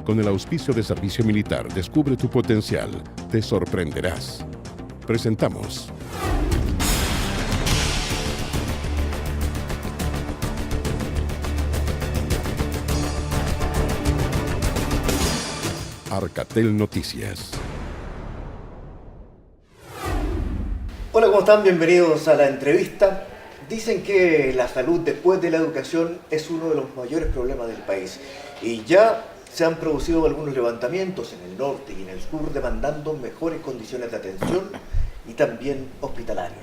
Con el auspicio de Servicio Militar, descubre tu potencial. Te sorprenderás. Presentamos. Arcatel Noticias. Hola, ¿cómo están? Bienvenidos a la entrevista. Dicen que la salud después de la educación es uno de los mayores problemas del país y ya se han producido algunos levantamientos en el norte y en el sur demandando mejores condiciones de atención y también hospitalarias.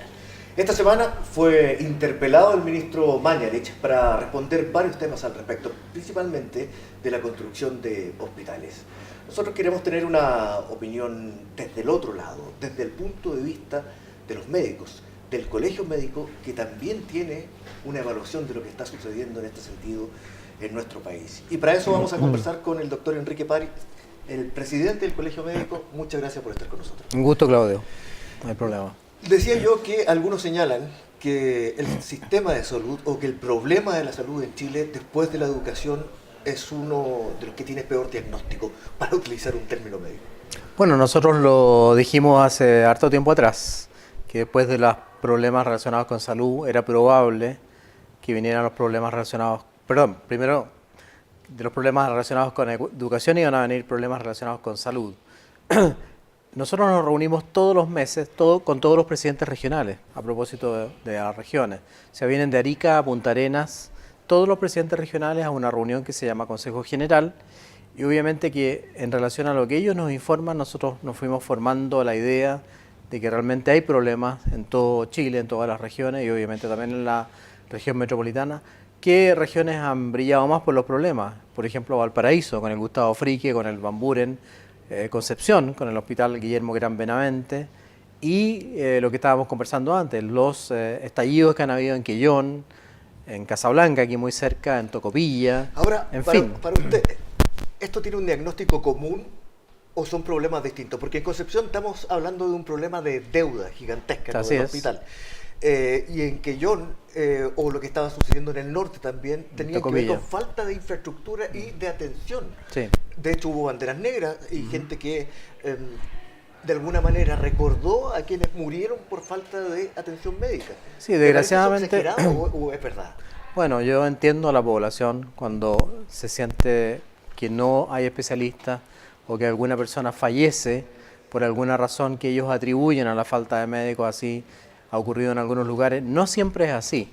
Esta semana fue interpelado el ministro Mañalich para responder varios temas al respecto, principalmente de la construcción de hospitales. Nosotros queremos tener una opinión desde el otro lado, desde el punto de vista de los médicos, del colegio médico, que también tiene una evaluación de lo que está sucediendo en este sentido en nuestro país. Y para eso vamos a conversar con el doctor Enrique París, el presidente del colegio médico. Muchas gracias por estar con nosotros. Un gusto, Claudio. No hay problema. Decía yo que algunos señalan que el sistema de salud o que el problema de la salud en Chile después de la educación es uno de los que tiene peor diagnóstico, para utilizar un término médico. Bueno, nosotros lo dijimos hace harto tiempo atrás, que después de los problemas relacionados con salud era probable que vinieran los problemas relacionados, primero de los problemas relacionados con educación iban a venir problemas relacionados con salud. Nosotros nos reunimos todos los meses con todos los presidentes regionales a propósito de las regiones. O sea, vienen de Arica a Punta Arenas todos los presidentes regionales a una reunión que se llama Consejo General, y obviamente que en relación a lo que ellos nos informan, nosotros nos fuimos formando la idea de que realmente hay problemas en todo Chile, en todas las regiones y obviamente también en la región metropolitana. ¿Qué regiones han brillado más por los problemas? Por ejemplo, Valparaíso, con el Gustavo Fricke, con el Van Buren, Concepción, con el Hospital Guillermo Gran Benavente, y lo que estábamos conversando antes, los estallidos que han habido en Quellón, en Casablanca, aquí muy cerca, en Tocopilla. Ahora, en fin. Para usted, ¿esto tiene un diagnóstico común o son problemas distintos? Porque en Concepción estamos hablando de un problema de deuda gigantesca en el hospital. Y en Quellón, o lo que estaba sucediendo en el norte también, tenía que ver con falta de infraestructura y de atención. Sí. De hecho, hubo banderas negras y gente que de alguna manera recordó a quienes murieron por falta de atención médica. Sí, desgraciadamente. ¿Es exagerado o es verdad? Bueno, yo entiendo a la población cuando se siente que no hay especialistas o que alguna persona fallece por alguna razón que ellos atribuyen a la falta de médicos. Así ha ocurrido en algunos lugares. No siempre es así.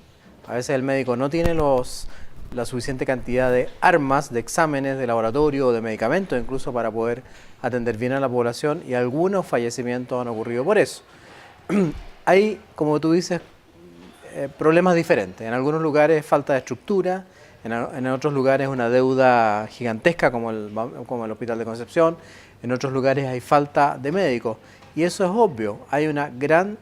A veces el médico no tiene la suficiente cantidad de armas, de exámenes, de laboratorio o de medicamentos incluso para poder atender bien a la población, y algunos fallecimientos han ocurrido por eso. Hay, como tú dices, problemas diferentes. En algunos lugares falta de estructura, en otros lugares una deuda gigantesca como el Hospital de Concepción, en otros lugares hay falta de médicos. Y eso es obvio, hay un gran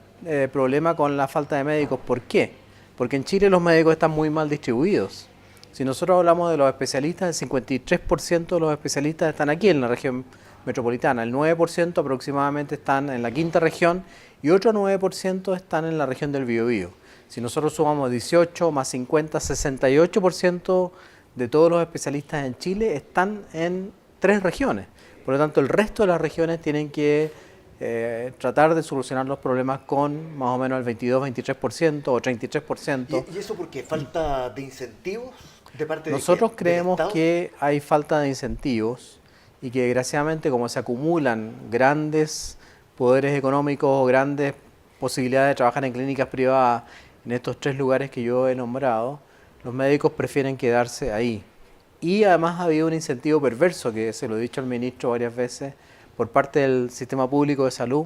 problema con la falta de médicos. ¿Por qué? Porque en Chile los médicos están muy mal distribuidos. Si nosotros hablamos de los especialistas, el 53% de los especialistas están aquí en la región metropolitana, el 9% aproximadamente están en la quinta región y otro 9% están en la región del Biobío. Si nosotros sumamos 18 más 50, 68% de todos los especialistas en Chile están en 3 regiones. Por lo tanto, el resto de las regiones tienen que tratar de solucionar los problemas con más o menos el 22, 23% o 33%. ¿Y eso por qué? ¿Falta de incentivos de parte de Nosotros creemos del Estado? Que hay falta de incentivos y que desgraciadamente, como se acumulan grandes poderes económicos o grandes posibilidades de trabajar en clínicas privadas en estos 3 lugares que yo he nombrado, los médicos prefieren quedarse ahí. Y además ha habido un incentivo perverso, que se lo he dicho al ministro varias veces, por parte del sistema público de salud,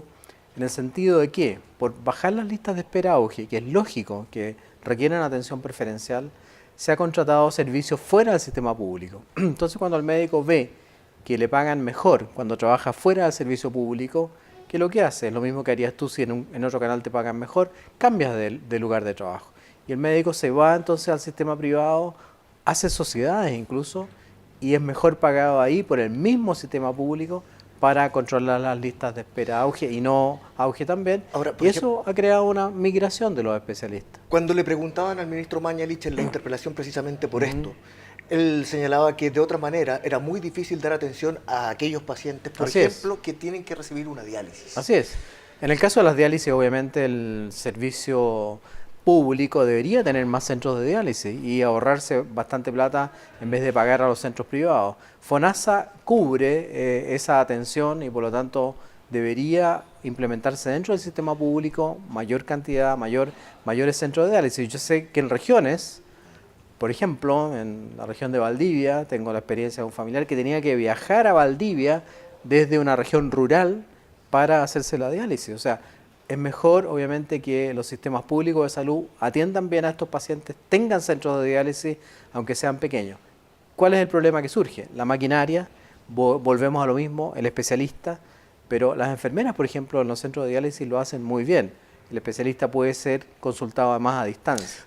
en el sentido de que, por bajar las listas de espera auge, que es lógico que requieren atención preferencial, se ha contratado servicios fuera del sistema público. Entonces, cuando el médico ve que le pagan mejor cuando trabaja fuera del servicio público, ¿qué es lo que hace? Es lo mismo que harías tú si en otro canal te pagan mejor, cambias de lugar de trabajo. Y el médico se va entonces al sistema privado, hace sociedades incluso, y es mejor pagado ahí por el mismo sistema público para controlar las listas de espera auge y no auge también. Ahora, y eso ha creado una migración de los especialistas. Cuando le preguntaban al ministro Mañalich en la interpelación precisamente por esto, Él señalaba que de otra manera era muy difícil dar atención a aquellos pacientes, por Así es. ejemplo, que tienen que recibir una diálisis. Así es. En el caso de las diálisis, obviamente el servicio público debería tener más centros de diálisis y ahorrarse bastante plata en vez de pagar a los centros privados. FONASA cubre esa atención y por lo tanto debería implementarse dentro del sistema público mayor cantidad, mayores centros de diálisis. Yo sé que en regiones, por ejemplo, en la región de Valdivia, tengo la experiencia de un familiar que tenía que viajar a Valdivia desde una región rural para hacerse la diálisis. O sea, es mejor, obviamente, que los sistemas públicos de salud atiendan bien a estos pacientes, tengan centros de diálisis, aunque sean pequeños. ¿Cuál es el problema que surge? La maquinaria, volvemos a lo mismo, el especialista, pero las enfermeras, por ejemplo, en los centros de diálisis lo hacen muy bien. El especialista puede ser consultado además a distancia.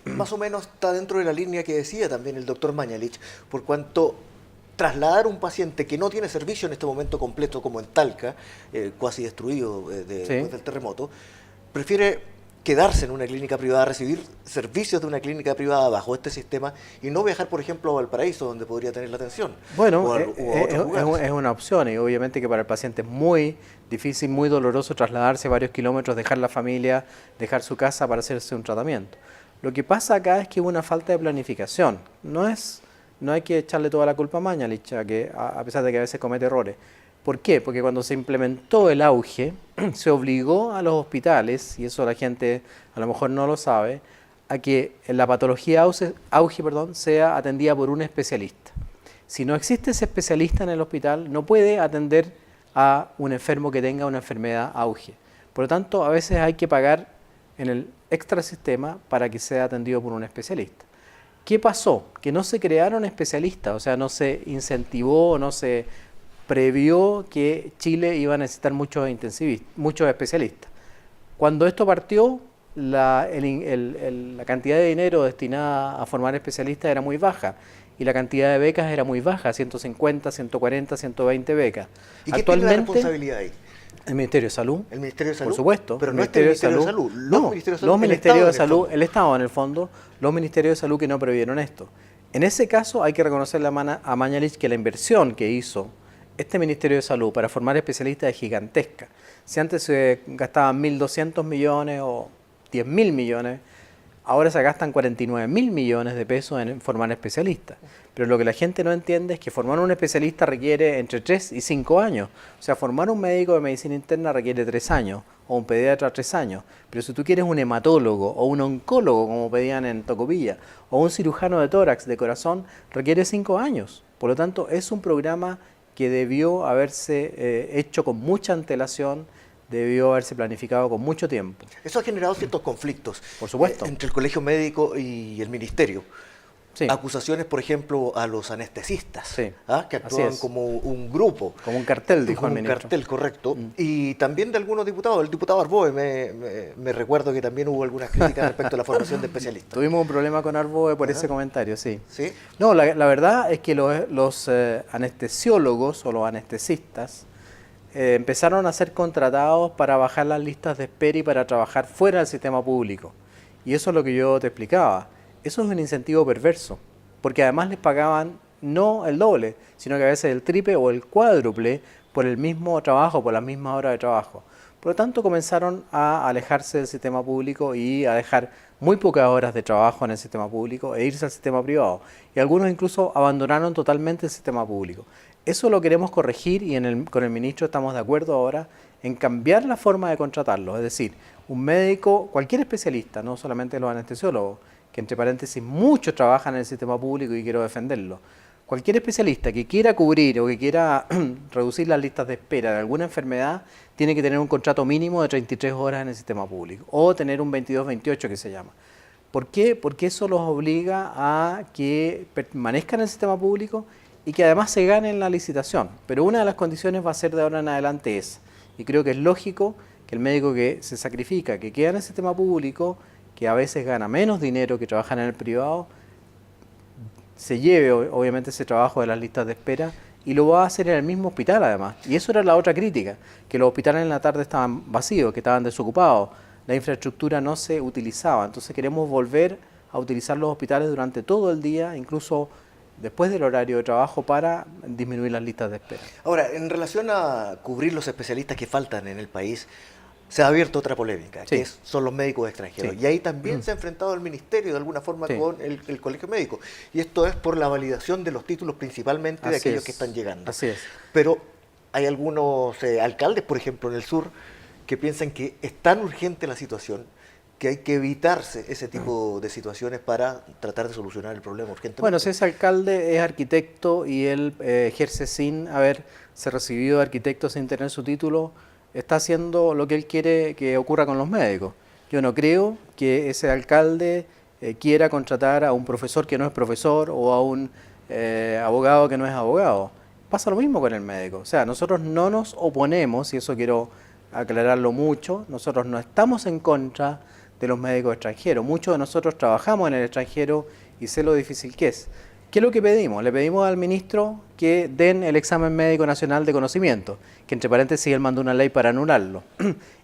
Más o menos está dentro de la línea que decía también el doctor Mañalich, por cuanto trasladar un paciente que no tiene servicio en este momento completo, como en Talca, cuasi destruido después del terremoto, prefiere quedarse en una clínica privada, recibir servicios de una clínica privada bajo este sistema y no viajar, por ejemplo, a Valparaíso, donde podría tener la atención. Bueno, o a otros lugares. es una opción y obviamente que para el paciente es muy difícil, muy doloroso trasladarse varios kilómetros, dejar la familia, dejar su casa para hacerse un tratamiento. Lo que pasa acá es que hubo una falta de planificación. No hay que echarle toda la culpa a Mañalich, a pesar de que a veces comete errores. ¿Por qué? Porque cuando se implementó el auge, se obligó a los hospitales, y eso la gente a lo mejor no lo sabe, a que la patología auge sea atendida por un especialista. Si no existe ese especialista en el hospital, no puede atender a un enfermo que tenga una enfermedad auge. Por lo tanto, a veces hay que pagar en el extrasistema para que sea atendido por un especialista. ¿Qué pasó? Que no se crearon especialistas, o sea, no se incentivó, no se previó que Chile iba a necesitar muchos especialistas. Cuando esto partió, la cantidad de dinero destinada a formar especialistas era muy baja y la cantidad de becas era muy baja, 150, 140, 120 becas. ¿Y qué tiene la responsabilidad ahí? El Ministerio de Salud. ¿El Ministerio de Salud? Por supuesto. Pero no es el Ministerio de Salud. Los Ministerios de Salud, el Estado en el fondo, los Ministerios de Salud que no previeron esto. En ese caso hay que reconocerle a Mañalich que la inversión que hizo este Ministerio de Salud para formar especialistas es gigantesca. Si antes se gastaban 1.200 millones o 10.000 millones, ahora se gastan 49.000 millones de pesos en formar especialistas. Pero lo que la gente no entiende es que formar un especialista requiere entre 3 y 5 años. O sea, formar un médico de medicina interna requiere 3 años, o un pediatra 3 años. Pero si tú quieres un hematólogo o un oncólogo, como pedían en Tocopilla, o un cirujano de tórax, de corazón, requiere 5 años. Por lo tanto, es un programa que debió haberse hecho con mucha antelación, debió haberse planificado con mucho tiempo. Eso ha generado ciertos conflictos. Por supuesto. Entre el Colegio Médico y el Ministerio. Sí. Acusaciones, por ejemplo, a los anestesistas, Sí. que actúan como un grupo. Como un cartel, dijo el ministro. Un cartel, correcto. Y también de algunos diputados. El diputado Arboe, me recuerdo que también hubo algunas críticas respecto a la formación de especialistas. Tuvimos un problema con Arboe por ese comentario, sí. ¿Sí? No, la verdad es que los anestesiólogos o los anestesistas empezaron a ser contratados para bajar las listas de espera y para trabajar fuera del sistema público. Y eso es lo que yo te explicaba. Eso es un incentivo perverso, porque además les pagaban no el doble, sino que a veces el triple o el cuádruple por el mismo trabajo, por las mismas horas de trabajo. Por lo tanto, comenzaron a alejarse del sistema público y a dejar muy pocas horas de trabajo en el sistema público e irse al sistema privado. Y algunos incluso abandonaron totalmente el sistema público. Eso lo queremos corregir y con el ministro estamos de acuerdo ahora en cambiar la forma de contratarlo. Es decir, un médico, cualquier especialista, no solamente los anestesiólogos, que entre paréntesis muchos trabajan en el sistema público y quiero defenderlo. Cualquier especialista que quiera cubrir o que quiera reducir las listas de espera de alguna enfermedad tiene que tener un contrato mínimo de 33 horas en el sistema público o tener un 22-28 que se llama. ¿Por qué? Porque eso los obliga a que permanezcan en el sistema público y que además se ganen la licitación. Pero una de las condiciones va a ser de ahora en adelante esa. Y creo que es lógico que el médico que se sacrifica, que queda en el sistema público, que a veces gana menos dinero que trabaja en el privado, se lleve obviamente ese trabajo de las listas de espera y lo va a hacer en el mismo hospital además. Y eso era la otra crítica, que los hospitales en la tarde estaban vacíos, que estaban desocupados, la infraestructura no se utilizaba. Entonces queremos volver a utilizar los hospitales durante todo el día, incluso después del horario de trabajo para disminuir las listas de espera. Ahora, en relación a cubrir los especialistas que faltan en el país, se ha abierto otra polémica, Sí. son los médicos extranjeros. Sí. Y ahí también se ha enfrentado el ministerio de alguna forma Sí. con el colegio médico. Y esto es por la validación de los títulos principalmente de Así aquellos es. que están llegando. Así es. Pero hay algunos alcaldes, por ejemplo, en el sur, que piensan que es tan urgente la situación que hay que evitarse ese tipo de situaciones para tratar de solucionar el problema urgentemente. Bueno, si ese alcalde es arquitecto y él ejerce sin haberse recibido de arquitecto, sin tener su título, está haciendo lo que él quiere que ocurra con los médicos. Yo no creo que ese alcalde quiera contratar a un profesor que no es profesor o a un abogado que no es abogado. Pasa lo mismo con el médico. O sea, nosotros no nos oponemos, y eso quiero aclararlo mucho, nosotros no estamos en contra de los médicos extranjeros. Muchos de nosotros trabajamos en el extranjero y sé lo difícil que es. ¿Qué es lo que pedimos? Le pedimos al ministro que den el examen médico nacional de conocimiento, que entre paréntesis él mandó una ley para anularlo,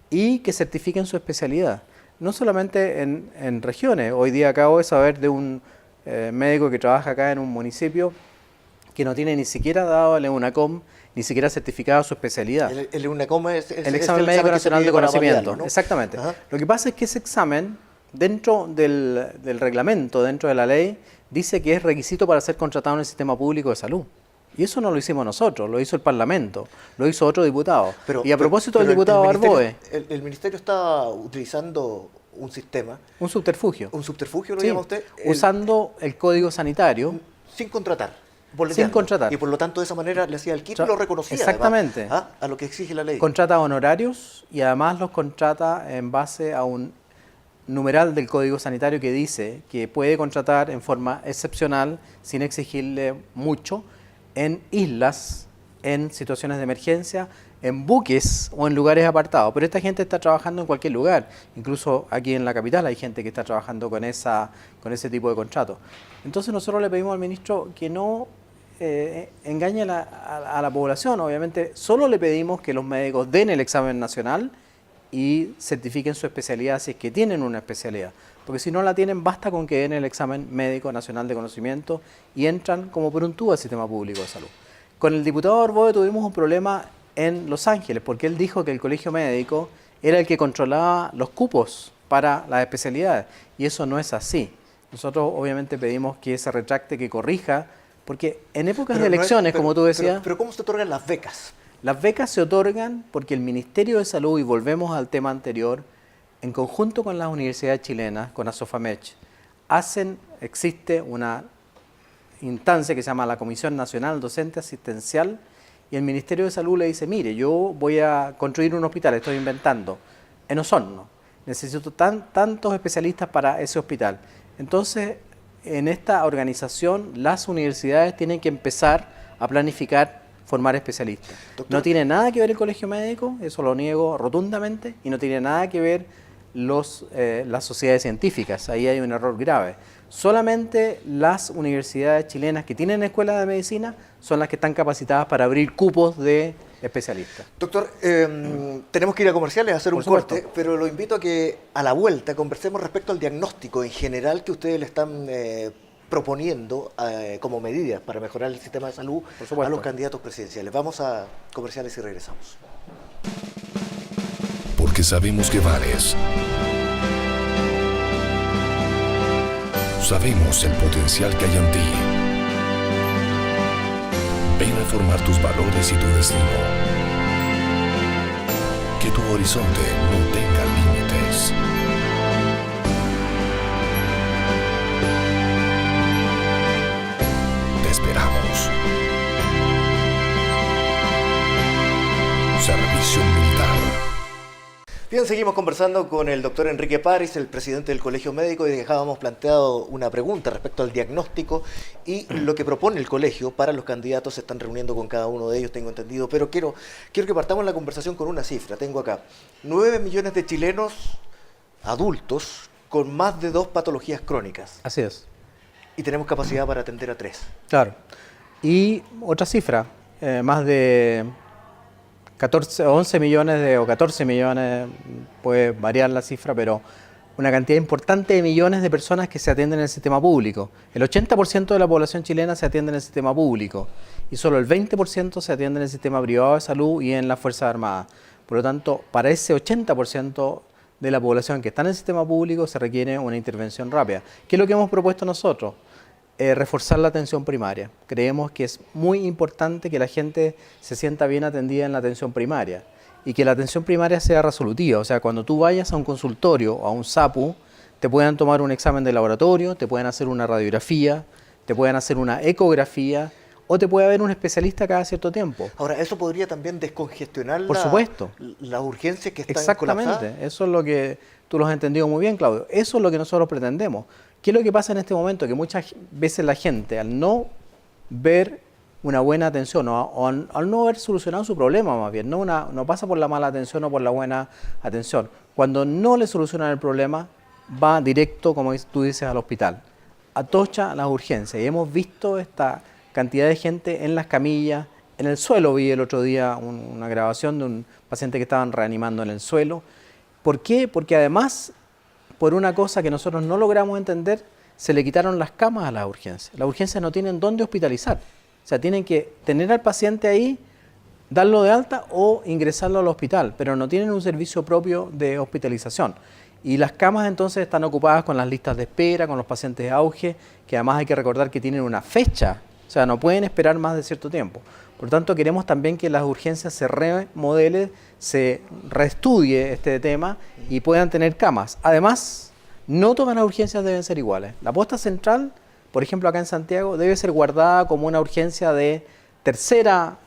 y que certifiquen su especialidad. No solamente en regiones. Hoy día acabo de saber de un médico que trabaja acá en un municipio que no tiene ni siquiera dado el EUNACOM, ni siquiera certificado su especialidad. El EUNACOM es El examen médico que se nacional pide de para conocimiento, validarlo, ¿no? exactamente. Ajá. Lo que pasa es que ese examen, dentro del reglamento, dentro de la ley, dice que es requisito para ser contratado en el sistema público de salud. Y eso no lo hicimos nosotros, lo hizo el Parlamento, lo hizo otro diputado. Y a propósito del diputado Barboe, el ministerio está utilizando un sistema, un subterfugio. un subterfugio, ¿lo Sí, llama usted? usando el código sanitario. Sin contratar. Sin boleteando. contratar. Y por lo tanto de esa manera le hacía el kit y Tra- lo reconocía. Exactamente. Además, a lo que exige la ley. Contrata honorarios y además los contrata en base a un numeral del Código Sanitario que dice que puede contratar en forma excepcional, sin exigirle mucho, en islas, en situaciones de emergencia, en buques o en lugares apartados. Pero esta gente está trabajando en cualquier lugar. Incluso aquí en la capital hay gente que está trabajando con ese tipo de contratos. Entonces nosotros le pedimos al ministro que no engañe a la población. Obviamente solo le pedimos que los médicos den el examen nacional y certifiquen su especialidad si es que tienen una especialidad. Porque si no la tienen, basta con que den el examen médico nacional de conocimiento y entran como por un tubo al sistema público de salud. Con el diputado Barboe tuvimos un problema en Los Ángeles, porque él dijo que el colegio médico era el que controlaba los cupos para las especialidades, y eso no es así. Nosotros obviamente pedimos que se retracte, que corrija, porque en épocas de elecciones, como tú decías... Pero ¿cómo se otorgan las becas? Las becas se otorgan porque el Ministerio de Salud, y volvemos al tema anterior, en conjunto con las universidades chilenas, con ASOFAMECH, existe una instancia que se llama la Comisión Nacional Docente Asistencial, y el Ministerio de Salud le dice, mire, yo voy a construir un hospital, estoy inventando, en Osorno, necesito tantos especialistas para ese hospital. Entonces, en esta organización, las universidades tienen que empezar a planificar formar especialistas. Doctor. No tiene nada que ver el colegio médico, eso lo niego rotundamente, y no tiene nada que ver las sociedades científicas, ahí hay un error grave. Solamente las universidades chilenas que tienen escuelas de medicina son las que están capacitadas para abrir cupos de especialistas. Doctor, tenemos que ir a comerciales a hacer Por un supuesto. corte, pero lo invito a que a la vuelta conversemos respecto al diagnóstico en general que ustedes le están proponiendo como medidas para mejorar el sistema de salud Por supuesto. a los candidatos presidenciales. Vamos a comerciales y regresamos. Porque sabemos que vales. Sabemos el potencial que hay en ti. Ven a formar tus valores y tu destino. Que tu horizonte no tenga límites. Te esperamos. Servicio Militar. Bien, seguimos conversando con el doctor Enrique París, el presidente del Colegio Médico, y dejábamos planteado una pregunta respecto al diagnóstico y lo que propone el colegio para los candidatos. Se están reuniendo con cada uno de ellos, tengo entendido, pero quiero que partamos la conversación con una cifra. Tengo acá 9 millones de chilenos adultos con más de 2 patologías crónicas Así es. y tenemos capacidad para atender a 3. Claro. Y otra cifra, más de 11 millones o 14 millones, puede variar la cifra, pero una cantidad importante de millones de personas que se atienden en el sistema público. El 80% de la población chilena se atiende en el sistema público y solo el 20% se atiende en el sistema privado de salud y en las Fuerzas Armadas. Por lo tanto, para ese 80% de la población que está en el sistema público se requiere una intervención rápida. ¿Qué es lo que hemos propuesto nosotros? Reforzar la atención primaria. Creemos que es muy importante que la gente se sienta bien atendida en la atención primaria y que la atención primaria sea resolutiva. O sea, cuando tú vayas a un consultorio o a un SAPU, te puedan tomar un examen de laboratorio, te pueden hacer una radiografía, te pueden hacer una ecografía o te puede haber un especialista cada cierto tiempo. Ahora, ¿eso podría también descongestionar Por supuesto. las urgencias que están Exactamente, colapsadas? eso es lo que tú lo has entendido muy bien, Claudio. Eso es lo que nosotros pretendemos. ¿Qué es lo que pasa en este momento? Que muchas veces la gente, al no ver una buena atención o al no haber solucionado su problema más bien, no pasa por la mala atención o por la buena atención. Cuando no le solucionan el problema, va directo, como tú dices, al hospital. Atocha las urgencias y hemos visto esta cantidad de gente en las camillas, en el suelo. Vi el otro día una grabación de un paciente que estaban reanimando en el suelo. ¿Por qué? Porque además, por una cosa que nosotros no logramos entender, se le quitaron las camas a las urgencias. Las urgencias no tienen dónde hospitalizar. O sea, tienen que tener al paciente ahí, darlo de alta o ingresarlo al hospital, pero no tienen un servicio propio de hospitalización. Y las camas entonces están ocupadas con las listas de espera, con los pacientes de auge, que además hay que recordar que tienen una fecha, o sea, no pueden esperar más de cierto tiempo. Por lo tanto, queremos también que las urgencias se remodelen, se reestudie este tema y puedan tener camas. Además, no todas las urgencias deben ser iguales. La posta central, por ejemplo, acá en Santiago, debe ser guardada como una urgencia de tercera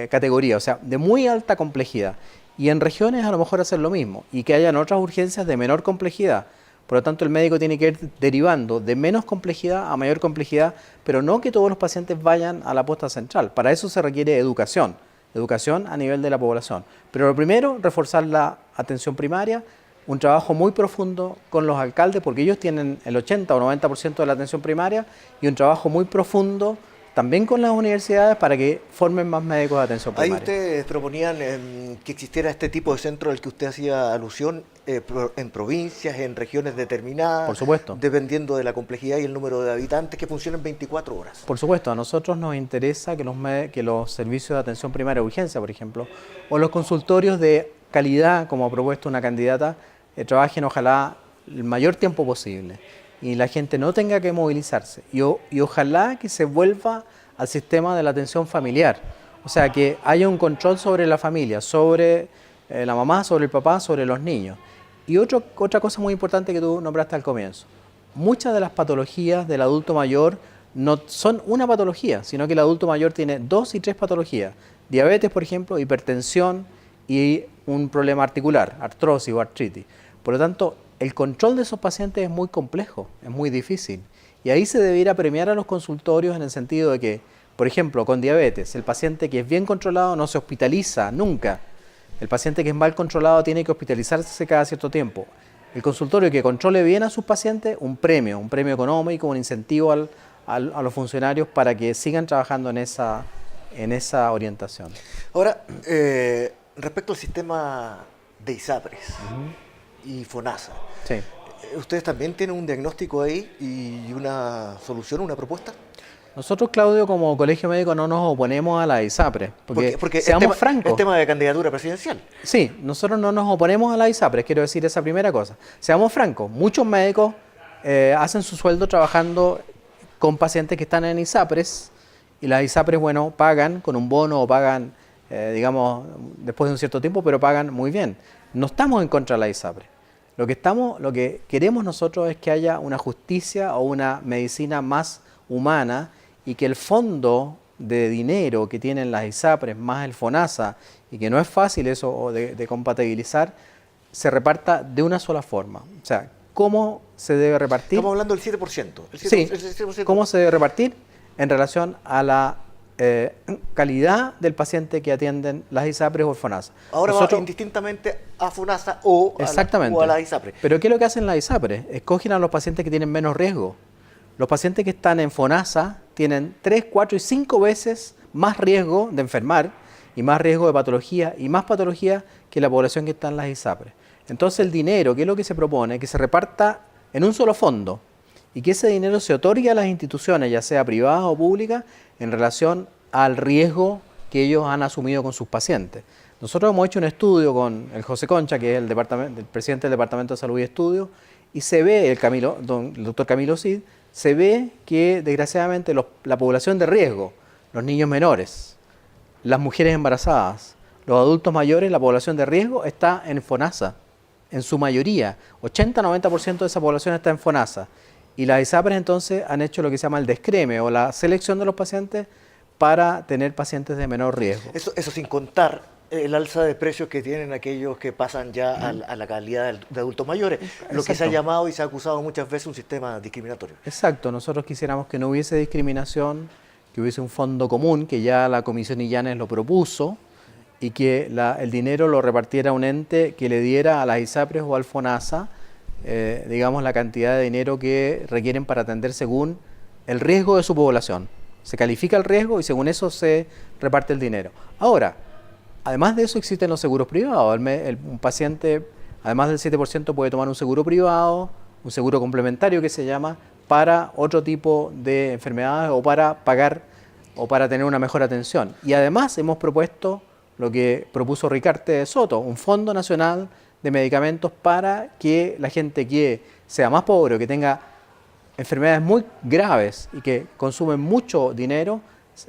categoría, o sea, de muy alta complejidad. Y en regiones a lo mejor hacer lo mismo y que hayan otras urgencias de menor complejidad. Por lo tanto, el médico tiene que ir derivando de menos complejidad a mayor complejidad, pero no que todos los pacientes vayan a la posta central. Para eso se requiere educación a nivel de la población. Pero lo primero, reforzar la atención primaria, un trabajo muy profundo con los alcaldes, porque ellos tienen el 80 o 90% de la atención primaria, y un trabajo muy profundo también con las universidades para que formen más médicos de atención primaria. Ahí ustedes proponían que existiera este tipo de centro al que usted hacía alusión en provincias, en regiones determinadas. Por supuesto. Dependiendo de la complejidad y el número de habitantes, que funcionen 24 horas. Por supuesto, a nosotros nos interesa que los servicios de atención primaria de urgencia, por ejemplo, o los consultorios de calidad, como ha propuesto una candidata, trabajen ojalá el mayor tiempo posible y la gente no tenga que movilizarse. Y ojalá que se vuelva al sistema de la atención familiar. O sea, que haya un control sobre la familia, sobre la mamá, sobre el papá, sobre los niños. Y otra cosa muy importante que tú nombraste al comienzo. Muchas de las patologías del adulto mayor no son una patología, sino que el adulto mayor tiene 2 y 3 patologías. Diabetes, por ejemplo, hipertensión y un problema articular, artrosis o artritis. Por lo tanto, el control de esos pacientes es muy complejo, es muy difícil. Y ahí se debiera premiar a los consultorios en el sentido de que, por ejemplo, con diabetes, el paciente que es bien controlado no se hospitaliza nunca. El paciente que es mal controlado tiene que hospitalizarse cada cierto tiempo. El consultorio que controle bien a sus pacientes, un premio económico, un incentivo a los funcionarios para que sigan trabajando en esa orientación. Ahora, respecto al sistema de ISAPRES y FONASA, Sí. ¿ustedes también tienen un diagnóstico ahí y una solución, una propuesta? Nosotros, Claudio, como colegio médico no nos oponemos a la ISAPRES, porque seamos francos. Es tema de candidatura presidencial. Sí, nosotros no nos oponemos a la ISAPRES, quiero decir esa primera cosa. Seamos francos, muchos médicos hacen su sueldo trabajando con pacientes que están en ISAPRES y las ISAPRES, bueno, pagan con un bono o pagan, digamos, después de un cierto tiempo, pero pagan muy bien. No estamos en contra de la ISAPRES. Lo que queremos nosotros es que haya una justicia o una medicina más humana y que el fondo de dinero que tienen las ISAPRES más el FONASA, y que no es fácil eso de compatibilizar, se reparta de una sola forma. O sea, ¿cómo se debe repartir? Estamos hablando del 7%. Sí, 7%. ¿Cómo se debe repartir? En relación a la calidad del paciente que atienden las ISAPRES o el FONASA. Ahora va indistintamente a FONASA o a la ISAPRES. Pero ¿qué es lo que hacen las ISAPRES? Escogen a los pacientes que tienen menos riesgo. Los pacientes que están en FONASA tienen 3, 4 y 5 veces más riesgo de enfermar y más riesgo de patología y más patología que la población que está en las ISAPRES. Entonces el dinero, ¿qué es lo que se propone? Que se reparta en un solo fondo y que ese dinero se otorgue a las instituciones, ya sea privadas o públicas, en relación al riesgo que ellos han asumido con sus pacientes. Nosotros hemos hecho un estudio con el José Concha, que es el presidente del Departamento de Salud y Estudios, y se ve, el doctor Camilo Cid, se ve que desgraciadamente la población de riesgo, los niños menores, las mujeres embarazadas, los adultos mayores, la población de riesgo está en FONASA, en su mayoría. 80-90% de esa población está en FONASA. Y las ISAPRES entonces han hecho lo que se llama el descreme o la selección de los pacientes para tener pacientes de menor riesgo. Eso sin contar el alza de precios que tienen aquellos que pasan ya a la calidad de adultos mayores, lo que se ha llamado y se ha acusado muchas veces un sistema discriminatorio. Exacto, nosotros quisiéramos que no hubiese discriminación, que hubiese un fondo común, que ya la Comisión Illanes lo propuso, y que el dinero lo repartiera un ente que le diera a las ISAPRES o al FONASA, digamos, la cantidad de dinero que requieren para atender según el riesgo de su población. Se califica el riesgo y según eso se reparte el dinero. Ahora, además de eso existen los seguros privados. Un paciente, además del 7%, puede tomar un seguro privado, un seguro complementario que se llama, para otro tipo de enfermedades o para pagar o para tener una mejor atención. Y además hemos propuesto lo que propuso Ricarte Soto, un fondo nacional de medicamentos para que la gente que sea más pobre o que tenga enfermedades muy graves y que consumen mucho dinero,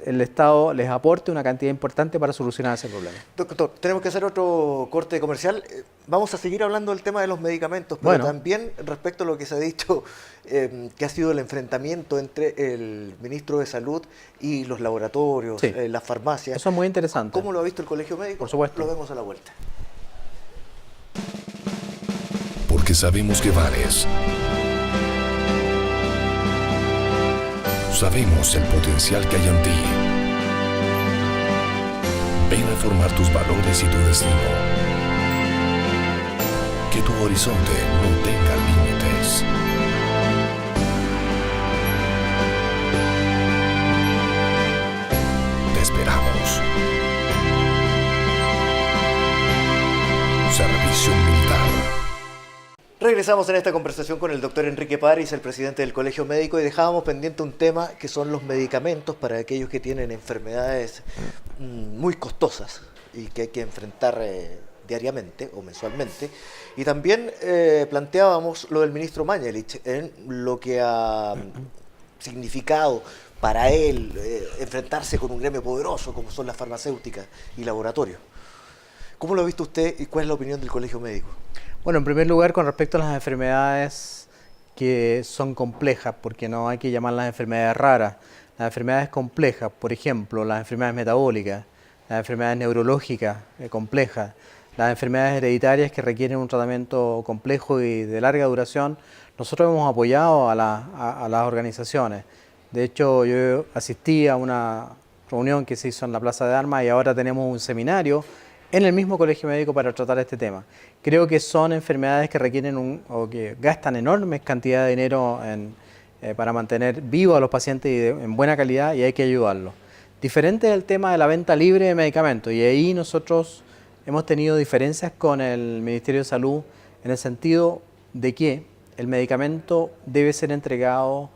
el Estado les aporte una cantidad importante para solucionar ese problema. Doctor, tenemos que hacer otro corte comercial. Vamos a seguir hablando del tema de los medicamentos, pero también respecto a lo que se ha dicho, que ha sido el enfrentamiento entre el ministro de Salud y los laboratorios, las farmacias. Eso es muy interesante. ¿Cómo lo ha visto el Colegio Médico? Por supuesto. Lo vemos a la vuelta. Porque sabemos que vales. Sabemos el potencial que hay en ti. Ven a formar tus valores y tu destino. Que tu horizonte no tenga límites. Te esperamos. Servicio Militar. Regresamos en esta conversación con el doctor Enrique París, el presidente del Colegio Médico, y dejábamos pendiente un tema que son los medicamentos para aquellos que tienen enfermedades muy costosas y que hay que enfrentar diariamente o mensualmente. Y también planteábamos lo del ministro Mañalich, en lo que ha significado para él enfrentarse con un gremio poderoso como son las farmacéuticas y laboratorios. ¿Cómo lo ha visto usted y cuál es la opinión del Colegio Médico? Bueno, en primer lugar, con respecto a las enfermedades que son complejas, porque no hay que llamarlas enfermedades raras, las enfermedades complejas, por ejemplo, las enfermedades metabólicas, las enfermedades neurológicas complejas, las enfermedades hereditarias que requieren un tratamiento complejo y de larga duración, nosotros hemos apoyado a las organizaciones. De hecho, yo asistí a una reunión que se hizo en la Plaza de Armas y ahora tenemos un seminario en el mismo Colegio Médico para tratar este tema. Creo que son enfermedades que requieren o que gastan enormes cantidades de dinero para mantener vivos a los pacientes y en buena calidad, y hay que ayudarlos. Diferente es el tema de la venta libre de medicamentos, y ahí nosotros hemos tenido diferencias con el Ministerio de Salud en el sentido de que el medicamento debe ser entregado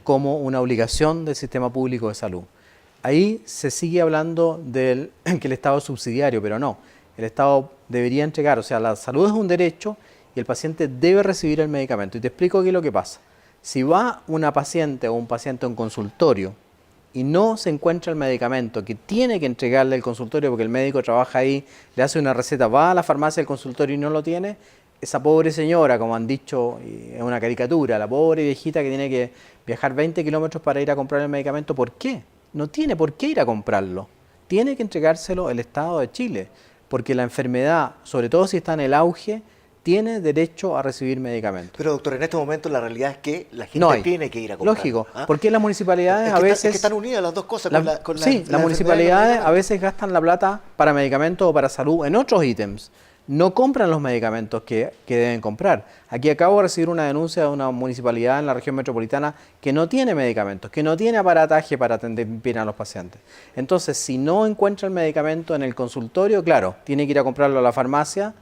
como una obligación del sistema público de salud. Ahí se sigue hablando que el Estado es subsidiario, pero no. El Estado debería entregar, o sea, la salud es un derecho y el paciente debe recibir el medicamento. Y te explico qué es lo que pasa. Si va una paciente o un paciente a un consultorio y no se encuentra el medicamento que tiene que entregarle el consultorio porque el médico trabaja ahí, le hace una receta, va a la farmacia del consultorio y no lo tiene, esa pobre señora, como han dicho, es una caricatura, la pobre viejita que tiene que viajar 20 kilómetros para ir a comprar el medicamento, ¿por qué? No tiene por qué ir a comprarlo. Tiene que entregárselo el Estado de Chile, porque la enfermedad, sobre todo si está en el auge, tiene derecho a recibir medicamentos. Pero doctor, en este momento la realidad es que la gente tiene que ir a comprar. Lógico, porque las municipalidades a veces... Es que están unidas las dos cosas las municipalidades a veces gastan la plata para medicamentos o para salud en otros ítems. No compran los medicamentos que deben comprar. Aquí acabo de recibir una denuncia de una municipalidad en la región metropolitana que no tiene medicamentos, que no tiene aparataje para atender bien a los pacientes. Entonces, si no encuentra el medicamento en el consultorio, claro, tiene que ir a comprarlo a la farmacia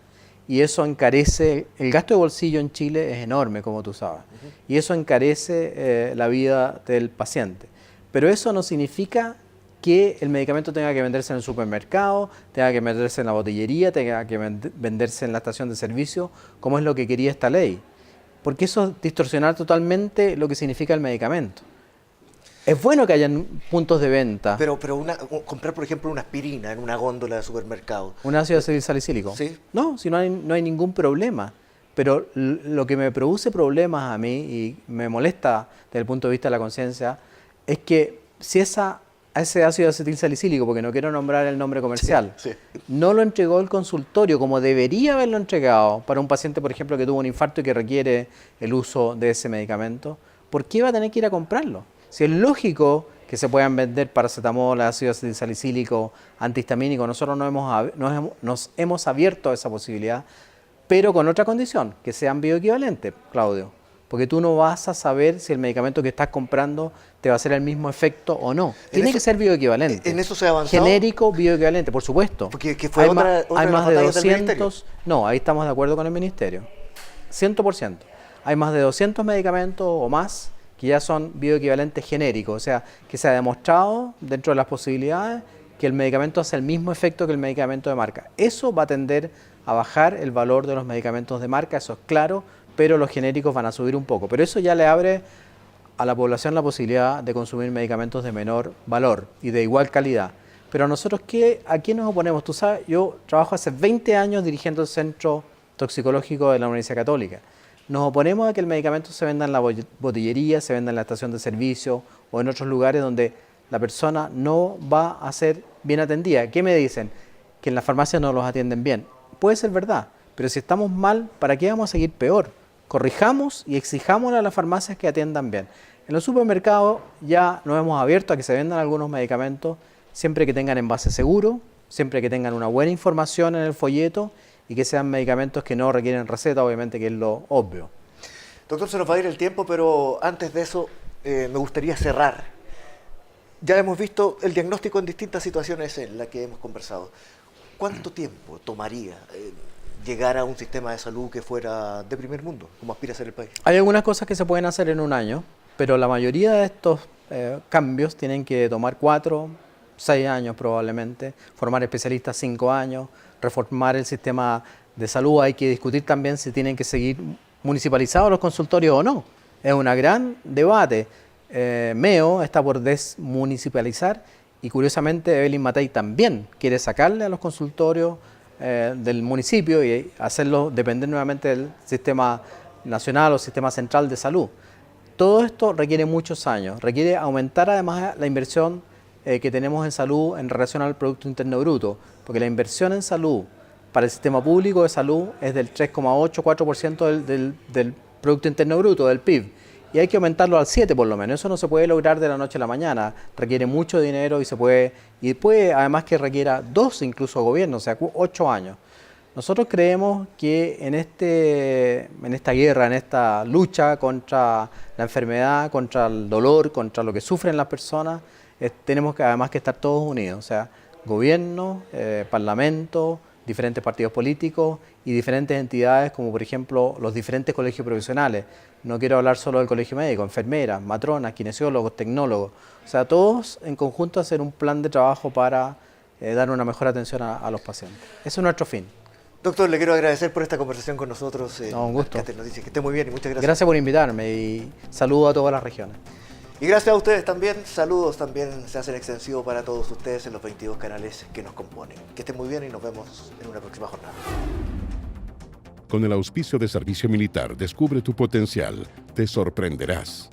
y eso encarece, el gasto de bolsillo en Chile es enorme, como tú sabes, y eso encarece la vida del paciente. Pero eso no significa que el medicamento tenga que venderse en el supermercado, tenga que venderse en la botillería, tenga que venderse en la estación de servicio, como es lo que quería esta ley. Porque eso es distorsionar totalmente lo que significa el medicamento. Es bueno que hayan puntos de venta. Pero comprar, por ejemplo, una aspirina en una góndola de supermercado. ¿Un ácido acetilsalicílico? Sí. No, si no hay ningún problema. Pero lo que me produce problemas a mí y me molesta desde el punto de vista de la conciencia es que si ese ácido acetilsalicílico, porque no quiero nombrar el nombre comercial, Sí. no lo entregó el consultorio como debería haberlo entregado para un paciente, por ejemplo, que tuvo un infarto y que requiere el uso de ese medicamento, ¿por qué va a tener que ir a comprarlo? Si es lógico que se puedan vender paracetamol, ácido acetilsalicílico, antihistamínico, nosotros nos hemos abierto a esa posibilidad, pero con otra condición, que sean bioequivalentes, Claudio. Porque tú no vas a saber si el medicamento que estás comprando te va a hacer el mismo efecto o no. Tiene que ser bioequivalente. ¿En eso se ha avanzado? Genérico, bioequivalente, por supuesto. Porque que fue hay otra más de las de batallas del 200. No, ahí estamos de acuerdo con el Ministerio. 100%. Hay más de 200 medicamentos o más que ya son bioequivalentes genéricos. O sea, que se ha demostrado dentro de las posibilidades que el medicamento hace el mismo efecto que el medicamento de marca. Eso va a tender a bajar el valor de los medicamentos de marca, eso es claro, pero los genéricos van a subir un poco. Pero eso ya le abre a la población la posibilidad de consumir medicamentos de menor valor y de igual calidad. Pero nosotros, ¿a qué nos oponemos? Tú sabes, yo trabajo hace 20 años dirigiendo el Centro Toxicológico de la Universidad Católica. Nos oponemos a que el medicamento se venda en la botillería, se venda en la estación de servicio o en otros lugares donde la persona no va a ser bien atendida. ¿Qué me dicen? Que en las farmacias no los atienden bien. Puede ser verdad, pero si estamos mal, ¿para qué vamos a seguir peor? Corrijamos y exijámosle a las farmacias que atiendan bien. En los supermercados ya nos hemos abierto a que se vendan algunos medicamentos siempre que tengan envase seguro, siempre que tengan una buena información en el folleto y que sean medicamentos que no requieren receta, obviamente, que es lo obvio. Doctor, se nos va a ir el tiempo, pero antes de eso me gustaría cerrar. Ya hemos visto el diagnóstico en distintas situaciones en las que hemos conversado. ¿Cuánto tiempo tomaría llegar a un sistema de salud que fuera de primer mundo, como aspira a ser el país? Hay algunas cosas que se pueden hacer en un año, pero la mayoría de estos cambios tienen que tomar 4, 6 años probablemente, formar especialistas 5 años, reformar el sistema de salud. Hay que discutir también si tienen que seguir municipalizados los consultorios o no. Es un gran debate. MEO está por desmunicipalizar y curiosamente Evelyn Matei también quiere sacarle a los consultorios del municipio y hacerlo depender nuevamente del sistema nacional o sistema central de salud. Todo esto requiere muchos años, requiere aumentar además la inversión que tenemos en salud en relación al Producto Interno Bruto, porque la inversión en salud para el sistema público de salud es del 3,8-4% del Producto Interno Bruto, del PIB, y hay que aumentarlo al 7 por lo menos. Eso no se puede lograr de la noche a la mañana, requiere mucho dinero y puede además que requiera 2 incluso gobiernos, o sea, 8 años. Nosotros creemos que en esta guerra, en esta lucha contra la enfermedad, contra el dolor, contra lo que sufren las personas, tenemos que además que estar todos unidos, o sea, gobierno, parlamento, diferentes partidos políticos y diferentes entidades como por ejemplo los diferentes colegios profesionales. No quiero hablar solo del colegio médico, enfermeras, matronas, kinesiólogos, tecnólogos, o sea, todos en conjunto hacer un plan de trabajo para dar una mejor atención a los pacientes. Ese es nuestro fin. Doctor, le quiero agradecer por esta conversación con nosotros. Un gusto. Noticias. Que esté muy bien y muchas gracias. Gracias por invitarme y saludo a todas las regiones. Y gracias a ustedes también. Saludos también se hacen extensivos para todos ustedes en los 22 canales que nos componen. Que estén muy bien y nos vemos en una próxima jornada. Con el auspicio de Servicio Militar, descubre tu potencial. Te sorprenderás.